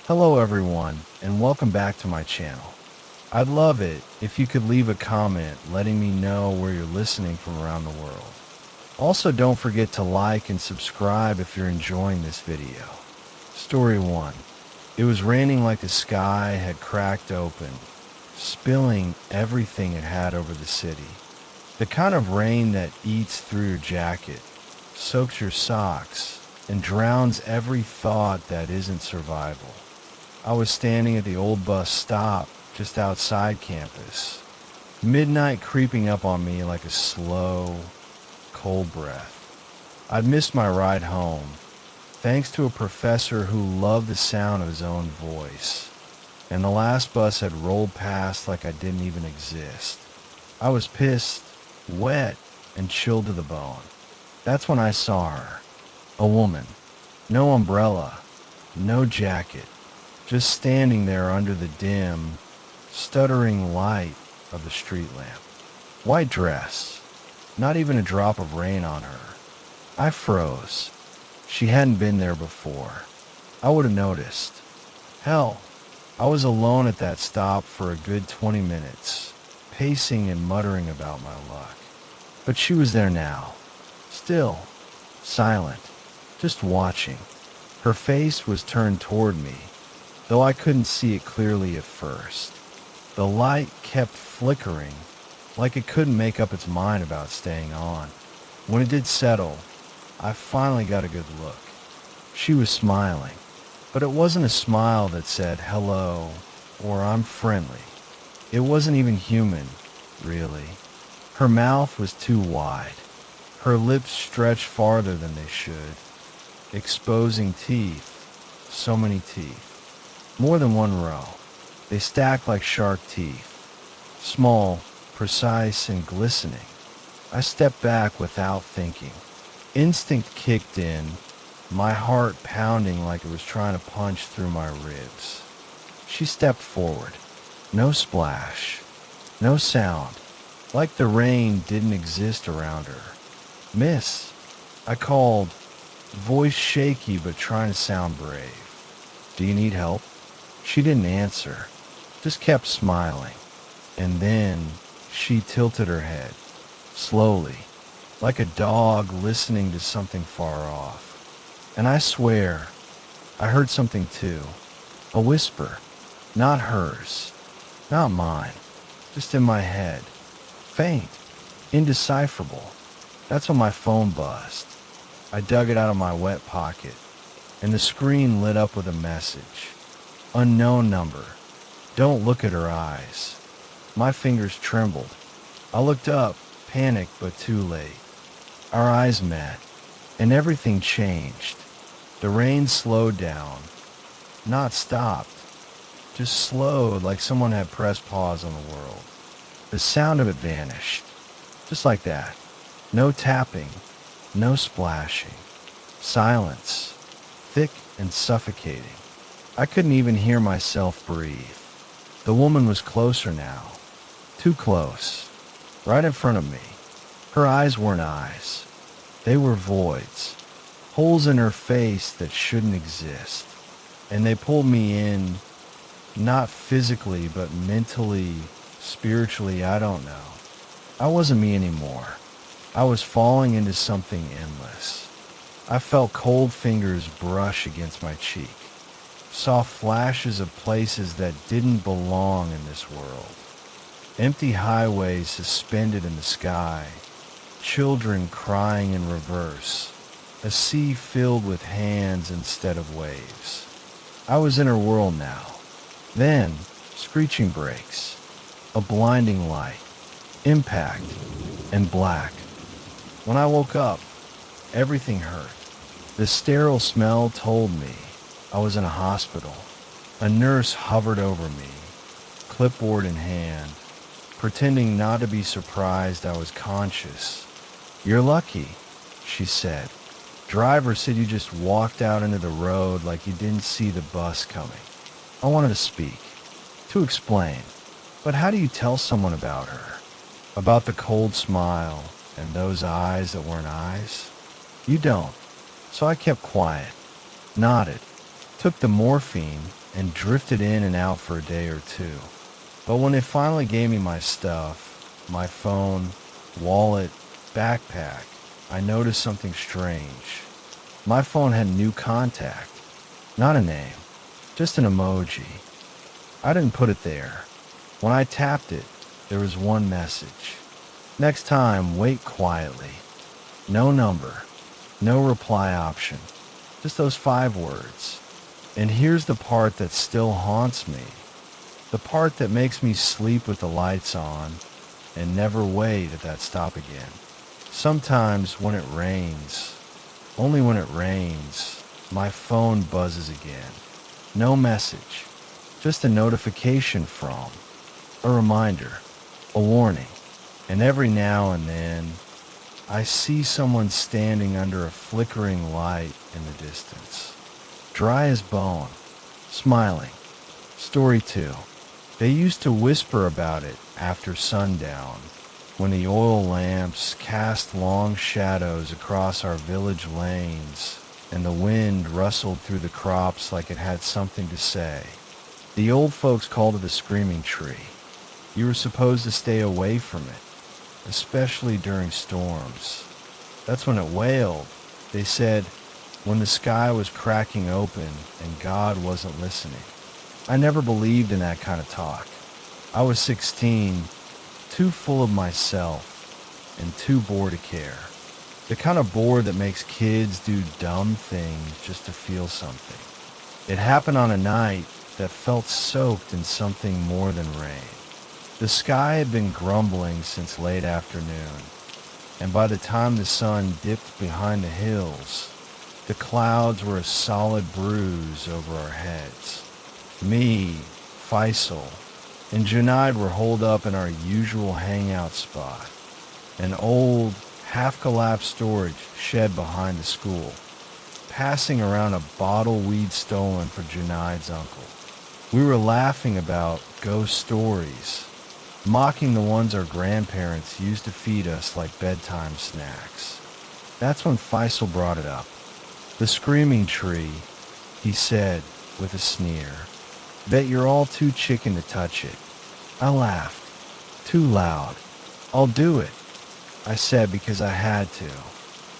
Hello everyone, and welcome back to my channel. I'd love it if you could leave a comment letting me know where you're listening from around the world. Also, don't forget to like and subscribe if you're enjoying this video. Story 1. It was raining like the sky had cracked open, spilling everything it had over the city. The kind of rain that eats through your jacket, soaks your socks, and drowns every thought that isn't survival. I was standing at the old bus stop just outside campus, midnight creeping up on me like a slow, cold breath. I'd missed my ride home, thanks to a professor who loved the sound of his own voice, and the last bus had rolled past like I didn't even exist. I was pissed, wet, and chilled to the bone. That's when I saw her. A woman. No umbrella. No jacket. Just standing there under the dim, stuttering light of the street lamp. White dress. Not even a drop of rain on her. I froze. She hadn't been there before. I would have noticed. Hell, I was alone at that stop for a good 20 minutes, pacing and muttering about my luck. But she was there now. Still, silent, just watching. Her face was turned toward me, though I couldn't see it clearly at first. The light kept flickering, like it couldn't make up its mind about staying on. When it did settle, I finally got a good look. She was smiling, but it wasn't a smile that said hello or I'm friendly. It wasn't even human, really. Her mouth was too wide. Her lips stretched farther than they should, exposing teeth, so many teeth. More than one row. They stacked like shark teeth. Small, precise, and glistening. I stepped back without thinking. Instinct kicked in, my heart pounding like it was trying to punch through my ribs. She stepped forward. No splash. No sound. Like the rain didn't exist around her. "Miss," I called, voice shaky but trying to sound brave. "Do you need help?" She didn't answer, just kept smiling. And then she tilted her head, slowly, like a dog listening to something far off. And I swear, I heard something too. A whisper, not hers, not mine, just in my head. Faint, indecipherable. That's when my phone buzzed. I dug it out of my wet pocket, and the screen lit up with a message. Unknown number. Don't look at her eyes. My fingers trembled. I looked up, panicked but too late. Our eyes met, and everything changed. The rain slowed down. Not stopped. Just slowed like someone had pressed pause on the world. The sound of it vanished. Just like that. No tapping. No splashing. Silence. Thick and suffocating. I couldn't even hear myself breathe. The woman was closer now. Too close. Right in front of me. Her eyes weren't eyes. They were voids. Holes in her face that shouldn't exist. And they pulled me in, not physically, but mentally, spiritually, I don't know. I wasn't me anymore. I was falling into something endless. I felt cold fingers brush against my cheek. Saw flashes of places that didn't belong in this world. Empty highways suspended in the sky. Children crying in reverse. A sea filled with hands instead of waves. I was in her world now. Then, screeching brakes. A blinding light. Impact. And black. When I woke up, everything hurt. The sterile smell told me I was in a hospital. A nurse hovered over me, clipboard in hand, pretending not to be surprised I was conscious. "You're lucky," she said. "Driver said you just walked out into the road like you didn't see the bus coming." I wanted to speak, to explain, but how do you tell someone about her? About the cold smile and those eyes that weren't eyes? You don't. So I kept quiet, nodded, took the morphine, and drifted in and out for a day or two. But when they finally gave me my stuff, my phone, wallet, backpack, I noticed something strange. My phone had new contact, not a name, just an emoji. I didn't put it there. When I tapped it, there was one message. Next time, wait quietly. No number, no reply option, just those 5 words. And here's the part that still haunts me. The part that makes me sleep with the lights on and never wait at that stop again. Sometimes when it rains, only when it rains, my phone buzzes again. No message, just a notification from, a reminder, a warning. And every now and then, I see someone standing under a flickering light in the distance. Dry as bone, smiling. Story 2. They used to whisper about it after sundown, when the oil lamps cast long shadows across our village lanes, and the wind rustled through the crops like it had something to say. The old folks called it a screaming tree. You were supposed to stay away from it, especially during storms. That's when it wailed. They said, when the sky was cracking open and God wasn't listening. I never believed in that kind of talk. I was 16, too full of myself, and too bored to care. The kind of bored that makes kids do dumb things just to feel something. It happened on a night that felt soaked in something more than rain. The sky had been grumbling since late afternoon, and by the time the sun dipped behind the hills, the clouds were a solid bruise over our heads. Me, Faisal, and Junaid were holed up in our usual hangout spot, an old, half-collapsed storage shed behind the school, passing around a bottle we'd stolen for Junaid's uncle. We were laughing about ghost stories, mocking the ones our grandparents used to feed us like bedtime snacks. That's when Faisal brought it up. The screaming tree, he said with a sneer. Bet you're all too chicken to touch it. I laughed. Too loud. I'll do it, I said because I had to.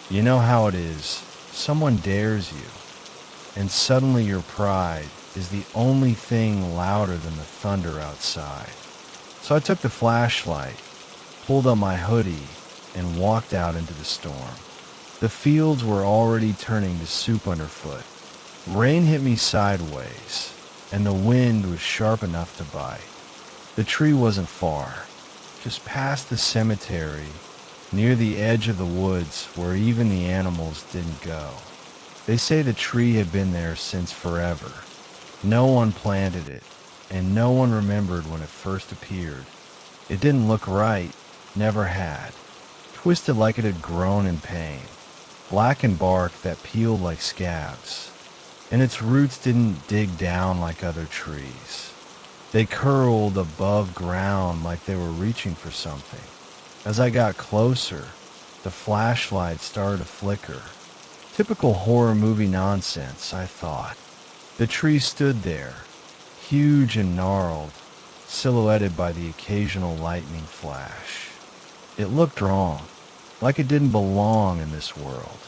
You know how it is. Someone dares you, and suddenly your pride is the only thing louder than the thunder outside. So I took the flashlight, pulled up my hoodie, and walked out into the storm. The fields were already turning to soup underfoot. Rain hit me sideways, and the wind was sharp enough to bite. The tree wasn't far, just past the cemetery, near the edge of the woods where even the animals didn't go. They say the tree had been there since forever. No one planted it, and no one remembered when it first appeared. It didn't look right, never had. Twisted like it had grown in pain. Blackened bark that peeled like scabs. And its roots didn't dig down like other trees. They curled above ground like they were reaching for something. As I got closer, the flashlight started to flicker. Typical horror movie nonsense, I thought. The tree stood there, huge and gnarled, silhouetted by the occasional lightning flash. It looked wrong, like it didn't belong in this world.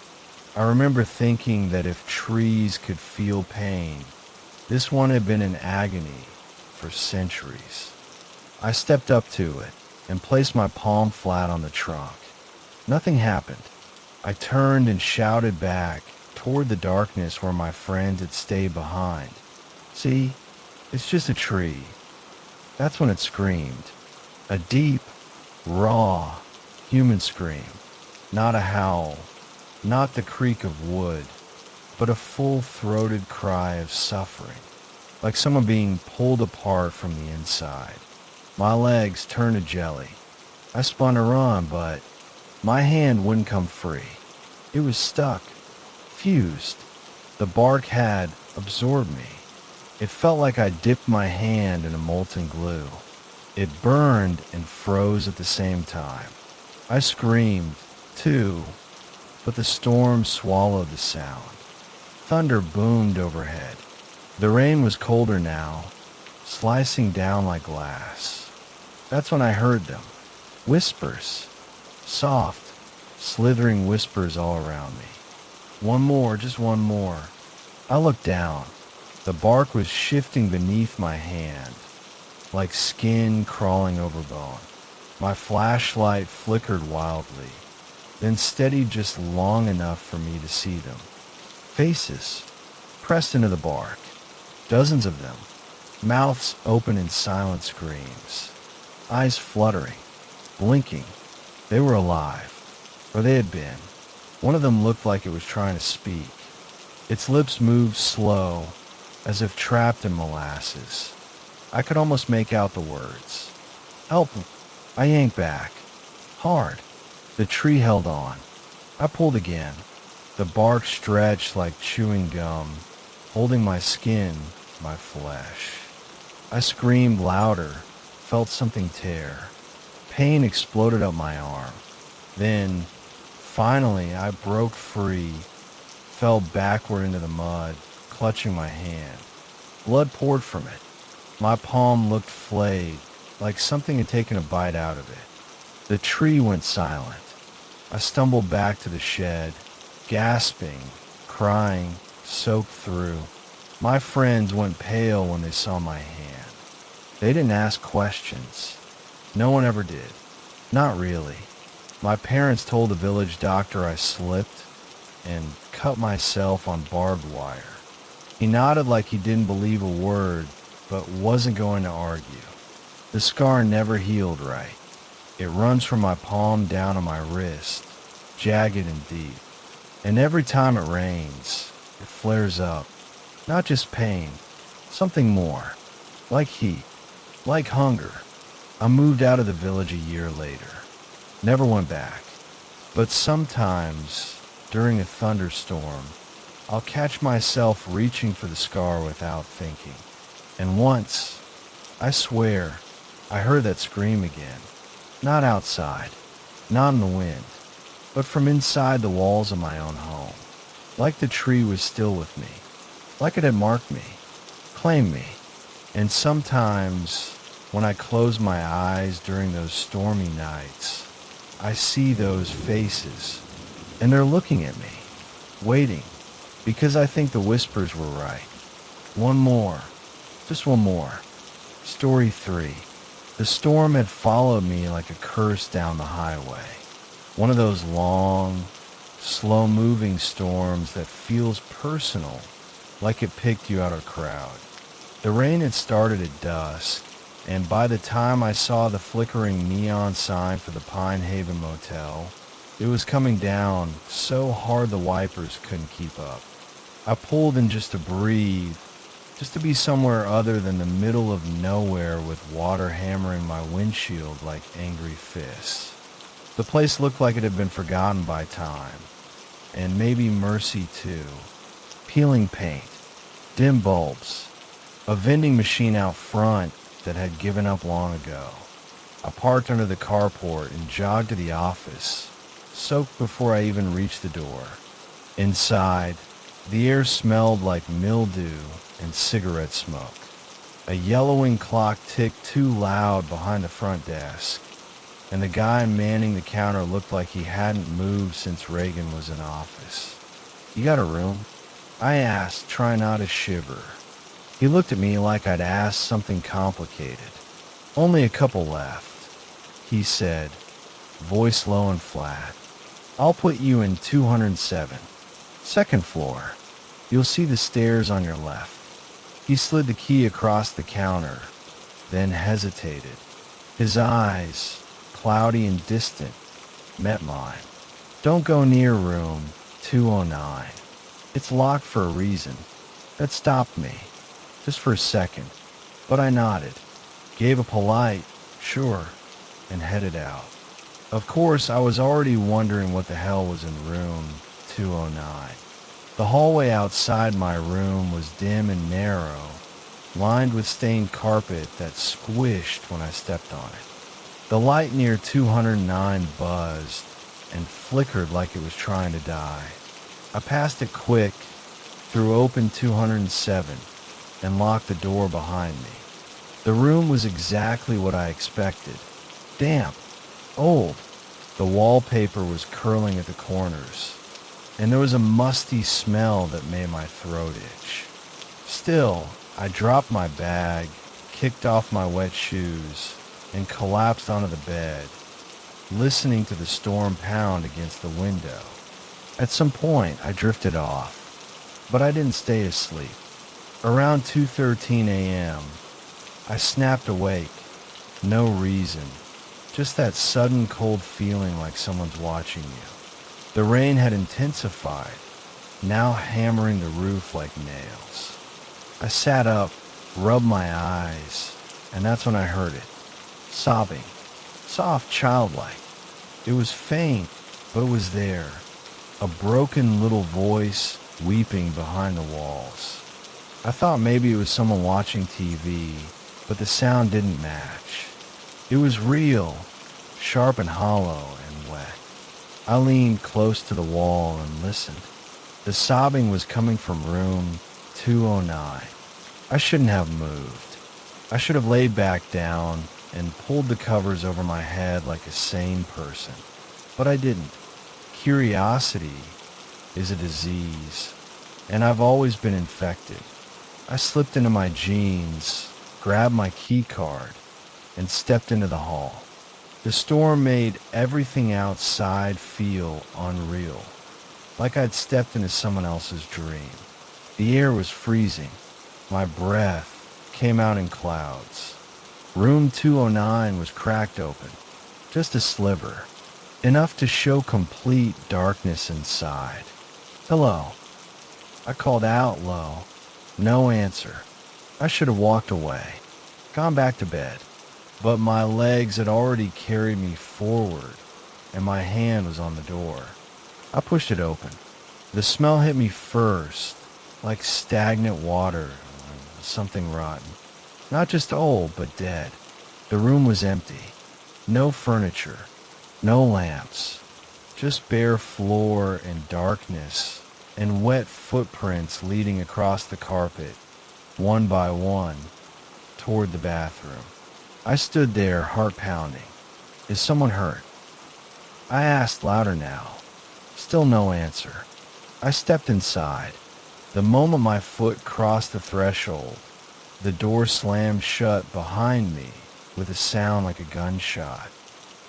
I remember thinking that if trees could feel pain, this one had been in agony for centuries. I stepped up to it and placed my palm flat on the trunk. Nothing happened. I turned and shouted back toward the darkness where my friends had stayed behind. See, it's just a tree. That's when it screamed. A deep, raw, human scream. Not a howl, not the creak of wood, but a full-throated cry of suffering, like someone being pulled apart from the inside. My legs turned to jelly. I spun to run, but my hand wouldn't come free. It was stuck, fused. The bark had absorbed me. It felt like I dipped my hand in a molten glue. It burned and froze at the same time. I screamed, too, but the storm swallowed the sound. Thunder boomed overhead. The rain was colder now, slicing down like glass. That's when I heard them. Whispers. Soft, slithering whispers all around me. One more, just one more. I looked down. The bark was shifting beneath my hand, like skin crawling over bone. My flashlight flickered wildly, then steadied just long enough for me to see them. Faces, pressed into the bark. Dozens of them, mouths open in silent screams, eyes fluttering, blinking. They were alive, or they had been. One of them looked like it was trying to speak. Its lips moved slow, as if trapped in molasses. I could almost make out the words. Help! I yanked back. Hard. The tree held on. I pulled again. The bark stretched like chewing gum, holding my skin, my flesh. I screamed louder, felt something tear. Pain exploded up my arm. Then, finally, I broke free, fell backward into the mud, clutching my hand. Blood poured from it. My palm looked flayed, like something had taken a bite out of it. The tree went silent. I stumbled back to the shed, gasping, crying, soaked through. My friends went pale when they saw my hand. They didn't ask questions. No one ever did. Not really. My parents told the village doctor I slipped and cut myself on barbed wire. He nodded like he didn't believe a word, but wasn't going to argue. The scar never healed right. It runs from my palm down to my wrist, jagged and deep. And every time it rains, it flares up. Not just pain, something more. Like heat, like hunger. I moved out of the village a year later. Never went back. But sometimes, during a thunderstorm, I'll catch myself reaching for the scar without thinking. And once, I swear, I heard that scream again. Not outside, not in the wind, but from inside the walls of my own home. Like the tree was still with me. Like it had marked me, claimed me. And sometimes, when I close my eyes during those stormy nights, I see those faces, and they're looking at me, waiting, because I think the whispers were right. One more, just one more. Story 3. The storm had followed me like a curse down the highway. One of those long, slow-moving storms that feels personal, like it picked you out of a crowd. The rain had started at dusk, and by the time I saw the flickering neon sign for the Pine Haven Motel, it was coming down so hard the wipers couldn't keep up. I pulled in just to breathe, just to be somewhere other than the middle of nowhere with water hammering my windshield like angry fists. The place looked like it had been forgotten by time, and maybe mercy too. Peeling paint, dim bulbs, a vending machine out front that had given up long ago. I parked under the carport and jogged to the office, soaked before I even reached the door. Inside, the air smelled like mildew and cigarette smoke. A yellowing clock ticked too loud behind the front desk, and the guy manning the counter looked like he hadn't moved since Reagan was in office. "You got a room?" I asked, trying not to shiver. He looked at me like I'd asked something complicated. "Only a couple left," he said, voice low and flat. "I'll put you in 207. Second floor. You'll see the stairs on your left." He slid the key across the counter, then hesitated. His eyes, cloudy and distant, met mine. "Don't go near room 209. It's locked for a reason." That stopped me, just for a second, but I nodded, gave a polite, "Sure," and headed out. Of course, I was already wondering what the hell was in room 209. The hallway outside my room was dim and narrow, lined with stained carpet that squished when I stepped on it. The light near 209 buzzed and flickered like it was trying to die. I passed it quick, through open 207, and locked the door behind me. The room was exactly what I expected. Damp, old. The wallpaper was curling at the corners, and there was a musty smell that made my throat itch. Still, I dropped my bag, kicked off my wet shoes, and collapsed onto the bed, listening to the storm pound against the window. At some point, I drifted off, but I didn't stay asleep. Around 2:13 a.m., I snapped awake. No reason, just that sudden cold feeling like someone's watching you. The rain had intensified, now hammering the roof like nails. I sat up, rubbed my eyes, and that's when I heard it. Sobbing. Soft, childlike. It was faint, but it was there. A broken little voice weeping behind the walls. I thought maybe it was someone watching TV, but the sound didn't match. It was real, sharp and hollow and wet. I leaned close to the wall and listened. The sobbing was coming from room 209. I shouldn't have moved. I should have laid back down and pulled the covers over my head like a sane person. But I didn't. Curiosity is a disease, and I've always been infected. I slipped into my jeans, grabbed my key card, and stepped into the hall. The storm made everything outside feel unreal, like I'd stepped into someone else's dream. The air was freezing. My breath came out in clouds. Room 209 was cracked open, just a sliver, enough to show complete darkness inside. "Hello." I called out low. No answer. I should have walked away, gone back to bed. But my legs had already carried me forward, and my hand was on the door. I pushed it open. The smell hit me first, like stagnant water, something rotten. Not just old, but dead. The room was empty. No furniture, no lamps, just bare floor and darkness, and wet footprints leading across the carpet, one by one, toward the bathroom. I stood there, heart pounding. Is someone hurt? I asked louder now. Still no answer. I stepped inside. The moment my foot crossed the threshold, the door slammed shut behind me with a sound like a gunshot.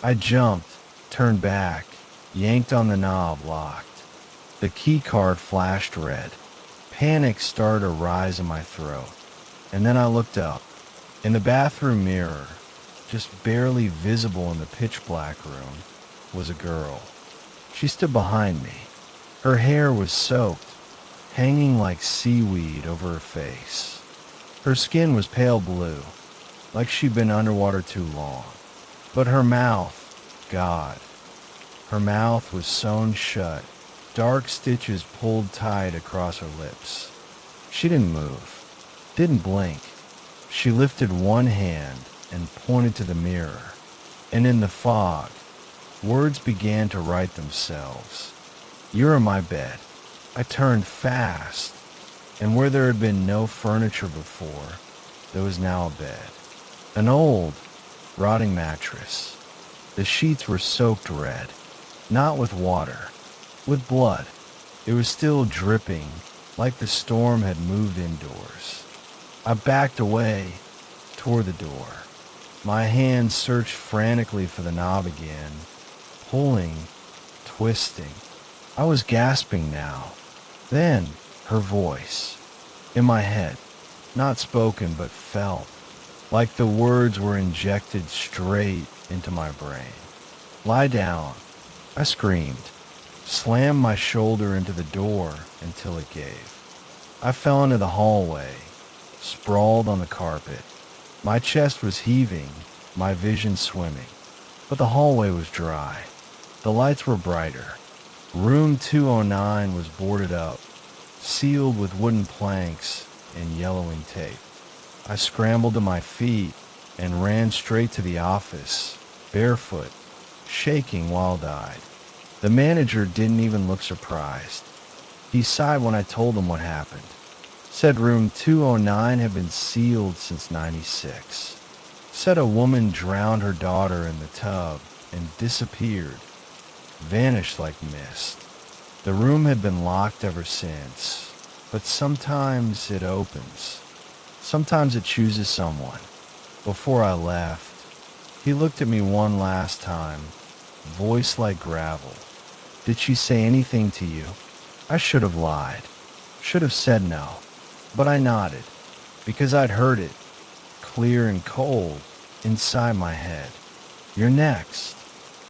I jumped, turned back, yanked on the knob, locked. The key card flashed red. Panic started to rise in my throat. And then I looked up. In the bathroom mirror, just barely visible in the pitch black room, was a girl. She stood behind me. Her hair was soaked, hanging like seaweed over her face. Her skin was pale blue, like she'd been underwater too long. But her mouth, God, her mouth was sewn shut, dark stitches pulled tight across her lips. She didn't move, didn't blink. She lifted one hand and pointed to the mirror, and in the fog, words began to write themselves. "You're in my bed." I turned fast, and where there had been no furniture before, there was now a bed. An old, rotting mattress. The sheets were soaked red, not with water, with blood. It was still dripping, like the storm had moved indoors. I backed away, toward the door. My hand searched frantically for the knob again, pulling, twisting. I was gasping now. Then, her voice. In my head. Not spoken, but felt. Like the words were injected straight into my brain. "Lie down." I screamed. Slammed my shoulder into the door until it gave. I fell into the hallway, sprawled on the carpet. My chest was heaving, my vision swimming. But the hallway was dry. The lights were brighter. Room 209 was boarded up, sealed with wooden planks and yellowing tape. I scrambled to my feet and ran straight to the office, barefoot, shaking wild-eyed. The manager didn't even look surprised. He sighed when I told him what happened. Said room 209 had been sealed since '96. Said a woman drowned her daughter in the tub and disappeared, vanished like mist. The room had been locked ever since, but sometimes it opens. Sometimes it chooses someone. Before I left, he looked at me one last time, voice like gravel. Did she say anything to you? I should have lied. Should have said no. But I nodded, because I'd heard it, clear and cold, inside my head. You're next.